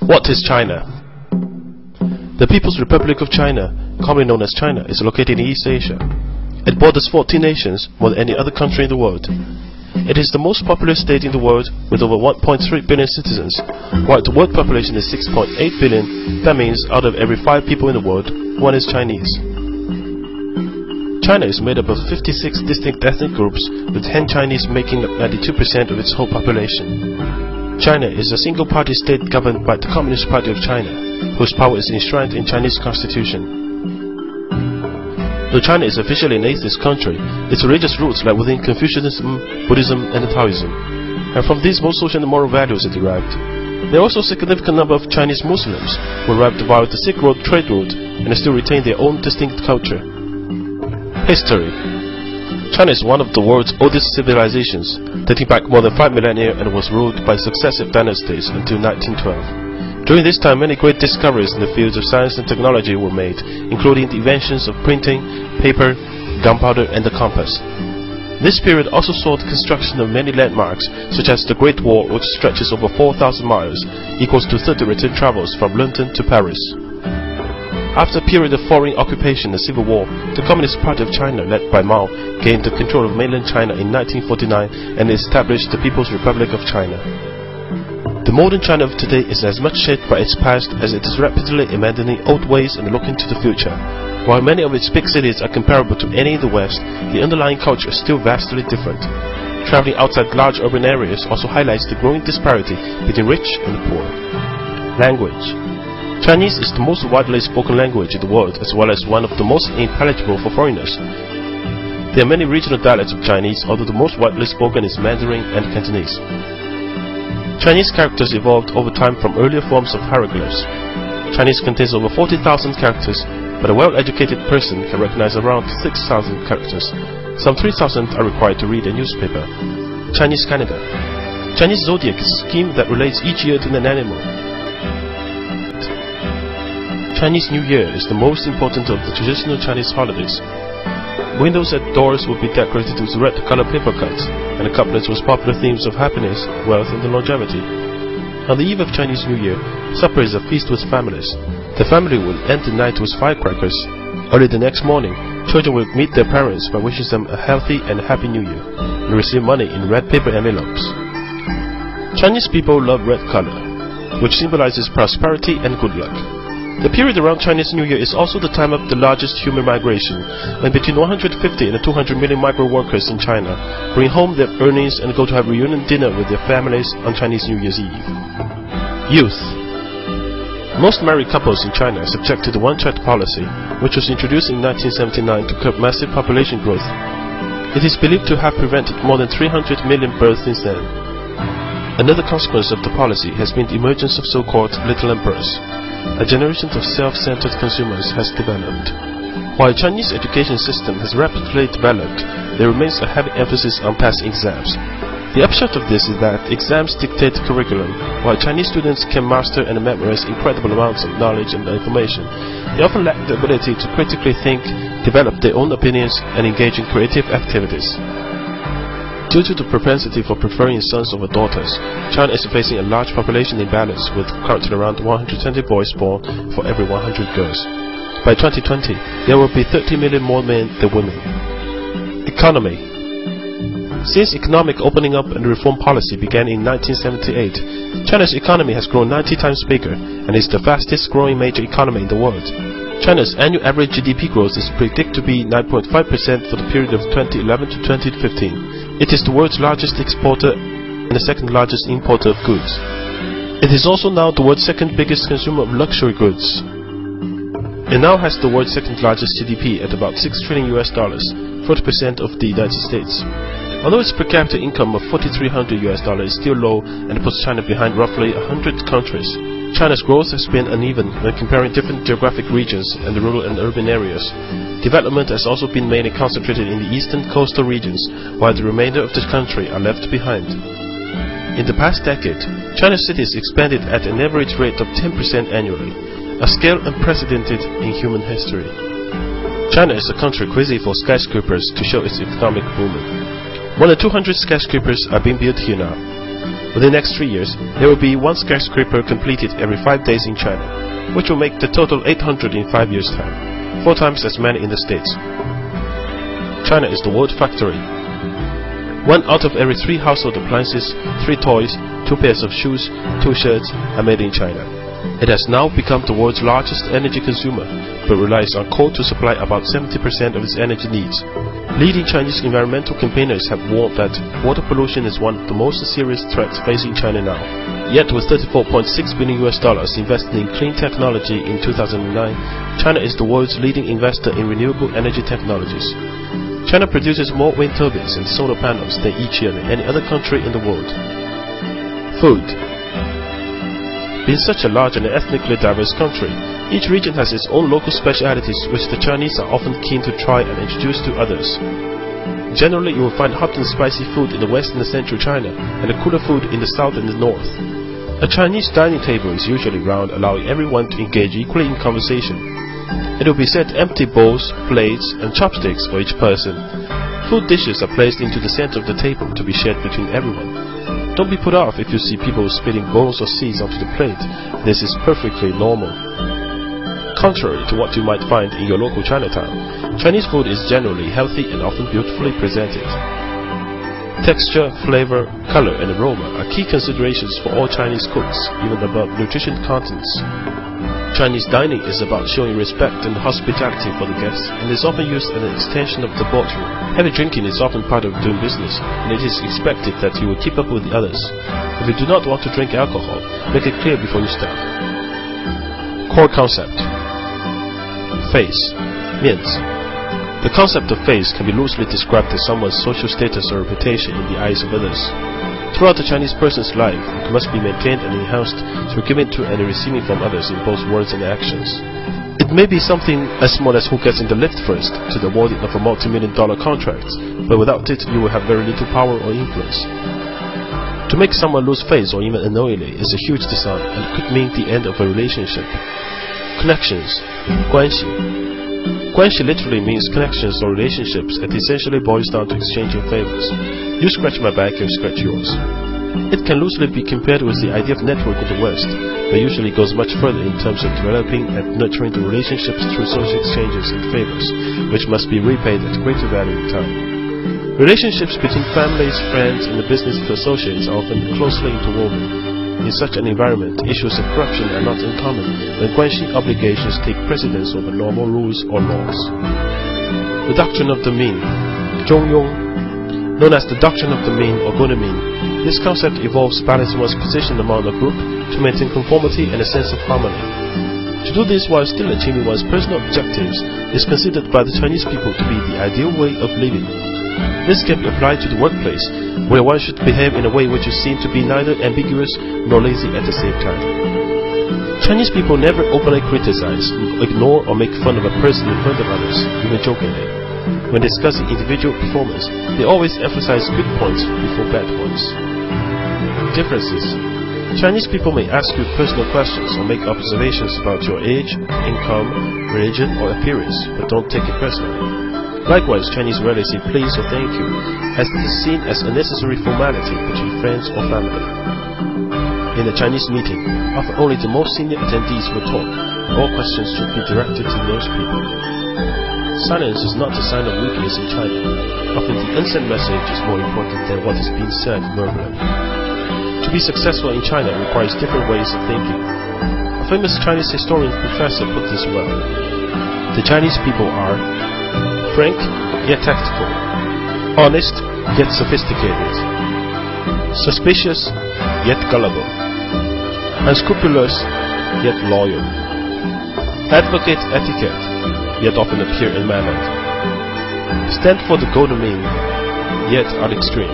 What is China? The People's Republic of China, commonly known as China, is located in East Asia. It borders 40 nations, more than any other country in the world. It is the most populous state in the world, with over 1.3 billion citizens. While the world population is 6.8 billion, that means out of every 5 people in the world, 1 is Chinese. China is made up of 56 distinct ethnic groups, with Han Chinese making up 92% of its whole population. China is a single-party state governed by the Communist Party of China, whose power is enshrined in Chinese constitution. Though China is officially an atheist country, its religious roots lie within Confucianism, Buddhism, and Taoism, and from these most social and moral values are derived. There are also a significant number of Chinese Muslims who arrived via the Silk Road trade route and still retain their own distinct culture. History. China is one of the world's oldest civilizations, dating back more than 5 millennia and was ruled by successive dynasties until 1912. During this time, many great discoveries in the fields of science and technology were made, including the inventions of printing, paper, gunpowder, and the compass. This period also saw the construction of many landmarks, such as the Great Wall, which stretches over 4,000 miles, equals to 30 return travels from London to Paris. After a period of foreign occupation and civil war, the Communist Party of China, led by Mao, gained the control of mainland China in 1949 and established the People's Republic of China. The modern China of today is as much shaped by its past as it is rapidly abandoning old ways and looking to the future. While many of its big cities are comparable to any in the West, the underlying culture is still vastly different. Traveling outside large urban areas also highlights the growing disparity between rich and poor. Language. Chinese is the most widely spoken language in the world, as well as one of the most intelligible for foreigners. There are many regional dialects of Chinese, although the most widely spoken is Mandarin and Cantonese. Chinese characters evolved over time from earlier forms of hieroglyphs. Chinese contains over 40,000 characters, but a well-educated person can recognize around 6,000 characters. Some 3,000 are required to read a newspaper. Chinese calendar. Chinese zodiac is a scheme that relates each year to an animal. Chinese New Year is the most important of the traditional Chinese holidays. Windows at doors will be decorated with red-colored paper cuts, and the couplets with popular themes of happiness, wealth, and longevity. On the eve of Chinese New Year, supper is a feast with families. The family will end the night with firecrackers. Early the next morning, children will meet their parents by wishing them a healthy and happy New Year, and receive money in red paper envelopes. Chinese people love red color, which symbolizes prosperity and good luck. The period around Chinese New Year is also the time of the largest human migration, when between 150 and 200 million migrant workers in China bring home their earnings and go to have reunion dinner with their families on Chinese New Year's Eve. Youth. Most married couples in China are subject to the one-child policy, which was introduced in 1979 to curb massive population growth. It is believed to have prevented more than 300 million births since then. Another consequence of the policy has been the emergence of so-called little emperors. A generation of self-centered consumers has developed. While the Chinese education system has rapidly developed, there remains a heavy emphasis on passing exams. The upshot of this is that exams dictate the curriculum. While Chinese students can master and memorize incredible amounts of knowledge and information, they often lack the ability to critically think, develop their own opinions, and engage in creative activities. Due to the propensity for preferring sons over daughters, China is facing a large population imbalance, with currently around 120 boys born for every 100 girls. By 2020, there will be 30 million more men than women. Economy. Since economic opening up and reform policy began in 1978, China's economy has grown 90 times bigger and is the fastest growing major economy in the world. China's annual average GDP growth is predicted to be 9.5% for the period of 2011 to 2015. It is the world's largest exporter and the second largest importer of goods. It is also now the world's second biggest consumer of luxury goods. It now has the world's second largest GDP at about $6 trillion, 40% of the United States. Although its per capita income of $4,300 is still low and puts China behind roughly 100 countries, China's growth has been uneven when comparing different geographic regions and the rural and urban areas. Development has also been mainly concentrated in the eastern coastal regions, while the remainder of the country are left behind. In the past decade, China's cities expanded at an average rate of 10% annually, a scale unprecedented in human history. China is a country crazy for skyscrapers to show its economic booming. More than 200 skyscrapers are being built here now. Within the next 3 years, there will be 1 skyscraper completed every 5 days in China, which will make the total 800 in 5 years' time, 4 times as many in the States. China is the world factory. 1 out of every 3 household appliances, 3 toys, 2 pairs of shoes, 2 shirts are made in China. It has now become the world's largest energy consumer, but relies on coal to supply about 70% of its energy needs. Leading Chinese environmental campaigners have warned that water pollution is one of the most serious threats facing China now. Yet with $34.6 billion invested in clean technology in 2009, China is the world's leading investor in renewable energy technologies. China produces more wind turbines and solar panels than each year than any other country in the world. Food. Being such a large and ethnically diverse country, each region has its own local specialities which the Chinese are often keen to try and introduce to others. Generally, you will find hot and spicy food in the west and the central China, and the cooler food in the south and the north. A Chinese dining table is usually round, allowing everyone to engage equally in conversation. It will be set empty bowls, plates, and chopsticks for each person. Food dishes are placed into the center of the table to be shared between everyone. Don't be put off if you see people spilling bowls or seeds onto the plate. This is perfectly normal. Contrary to what you might find in your local Chinatown, Chinese food is generally healthy and often beautifully presented. Texture, flavor, color, and aroma are key considerations for all Chinese cooks, even above nutrition contents. Chinese dining is about showing respect and hospitality for the guests, and is often used as an extension of the boardroom. Heavy drinking is often part of doing business, and it is expected that you will keep up with the others. If you do not want to drink alcohol, make it clear before you start. Core concept. Face. 面子. The concept of face can be loosely described as someone's social status or reputation in the eyes of others. Throughout the Chinese person's life, it must be maintained and enhanced through giving to and receiving from others in both words and actions. It may be something as small as who gets in the lift first to the awarding of a multi-million-dollar contract, but without it you will have very little power or influence. To make someone lose face or even unknowingly is a huge dishonor and could mean the end of a relationship. Connections. 关系. 关系 literally means connections or relationships. It essentially boils down to exchanging favors. You scratch my back, I scratch yours. It can loosely be compared with the idea of network in the West, but usually goes much further in terms of developing and nurturing the relationships through social exchanges and favors, which must be repaid at greater value in time. Relationships between families, friends, and the business of associates are often closely interwoven. In such an environment, issues of corruption are not uncommon when guanxi obligations take precedence over normal rules or laws. The doctrine of the mean, 中庸, known as the doctrine of the mean or good mean. This concept involves balancing one's position among a group to maintain conformity and a sense of harmony. To do this while still achieving one's personal objectives is considered by the Chinese people to be the ideal way of living. This can be applied to the workplace, where one should behave in a way which is seen to be neither ambiguous nor lazy at the same time. Chinese people never openly criticize, ignore, or make fun of a person in front of others, even jokingly. When discussing individual performance, they always emphasize good points before bad points. Differences. Chinese people may ask you personal questions or make observations about your age, income, religion, or appearance, but don't take it personally. Likewise, Chinese rarely say please or thank you, as it is seen as a necessary formality between friends or family. In a Chinese meeting, often only the most senior attendees will talk, and all questions should be directed to those people. Silence is not a sign of weakness in China. Often the unsent message is more important than what is being said verbally. To be successful in China requires different ways of thinking. A famous Chinese historian professor put this well. The Chinese people are frank yet tactful, honest yet sophisticated, suspicious yet gullible, unscrupulous yet loyal, advocate etiquette yet often appear unmannered, stand for the golden mean yet are extreme,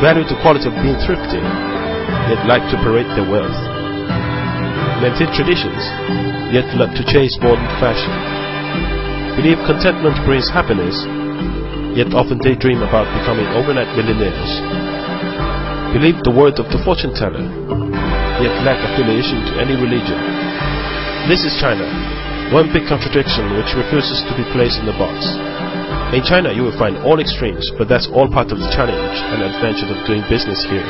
value the quality of being thrifty yet like to parade their wealth, maintain traditions yet love to chase modern fashion, believe contentment brings happiness, yet often daydream about becoming overnight millionaires. Believe the word of the fortune teller, yet lack affiliation to any religion. This is China, one big contradiction which refuses to be placed in a box. In China, you will find all extremes, but that's all part of the challenge and adventure of doing business here.